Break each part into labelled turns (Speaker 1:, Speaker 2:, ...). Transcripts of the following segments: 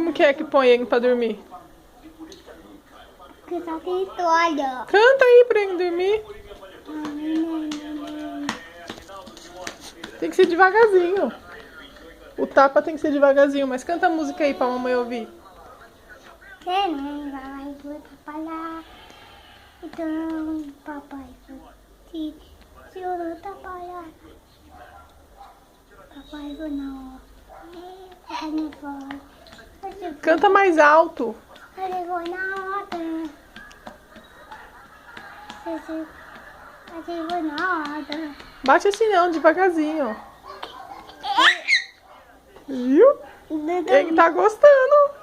Speaker 1: Como que é que põe ele pra dormir?
Speaker 2: Que só tem história.
Speaker 1: Canta aí pra ele dormir. Tem que ser devagarzinho. O tapa tem que ser devagarzinho, mas canta a música aí pra mamãe ouvir.
Speaker 2: Quem nem vai atrapalhar? Então, papai, se eu não atrapalhar, papai vai não.
Speaker 1: Canta mais alto.
Speaker 2: Ele vai na hora. Ele vai na hora.
Speaker 1: Bate assim não, devagarzinho. Viu? Ele tá gostando.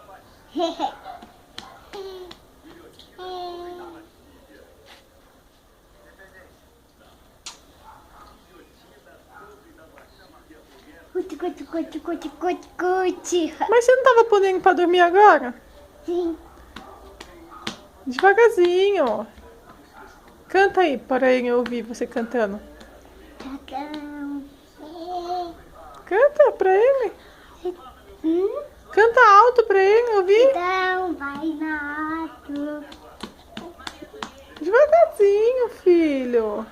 Speaker 1: Mas você não tava podendo pra dormir agora?
Speaker 2: Sim.
Speaker 1: Devagarzinho. Canta aí para ele ouvir você cantando. Canta pra ele. Canta alto pra ele ouvir.
Speaker 2: Então vai na água.
Speaker 1: Devagarzinho, filho.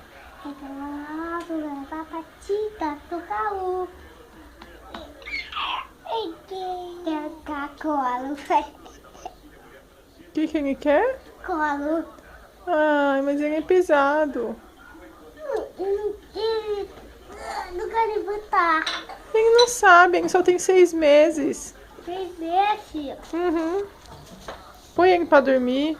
Speaker 2: Leva patita do caô. Quer colo.
Speaker 1: O que ele quer?
Speaker 2: Colo.
Speaker 1: Ai, mas ele é pesado.
Speaker 2: Não quero botar.
Speaker 1: Ele não sabe, ele só tem 6 meses.
Speaker 2: 6 meses.
Speaker 1: Uhum. Põe ele pra dormir.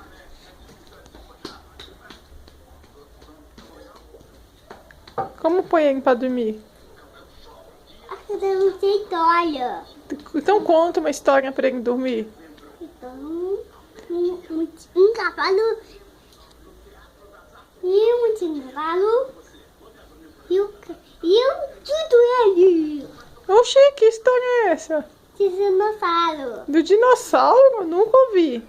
Speaker 1: Como põe ele pra dormir?
Speaker 2: Acho que eu não sei história.
Speaker 1: Então conta uma história pra ele dormir.
Speaker 2: Então, um cavalo e um cavalo e um tudo ele.
Speaker 1: Oxi, que história é essa?
Speaker 2: Dinossauro.
Speaker 1: Do dinossauro? Nunca ouvi.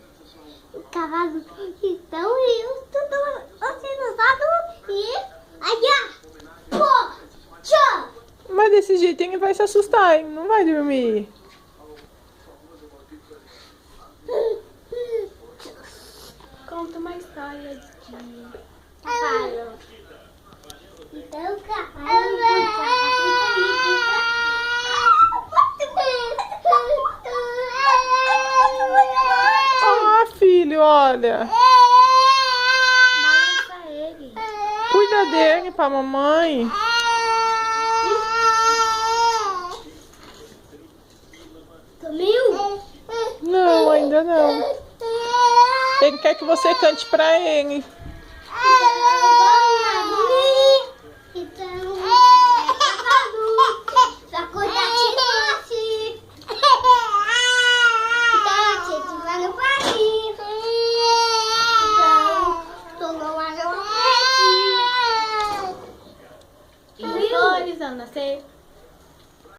Speaker 2: O cavalo então e o dinossauro e aí pô, tchau.
Speaker 1: Mas desse jeito ele vai se assustar, ele não vai dormir.
Speaker 2: Conta uma história de cavalo. Então o cavalo
Speaker 1: Ah, filho, olha.
Speaker 2: balança ele.
Speaker 1: Cuida dele pra mamãe.
Speaker 2: Dormiu?
Speaker 1: Não, ainda não. Ele quer que você cante pra ele.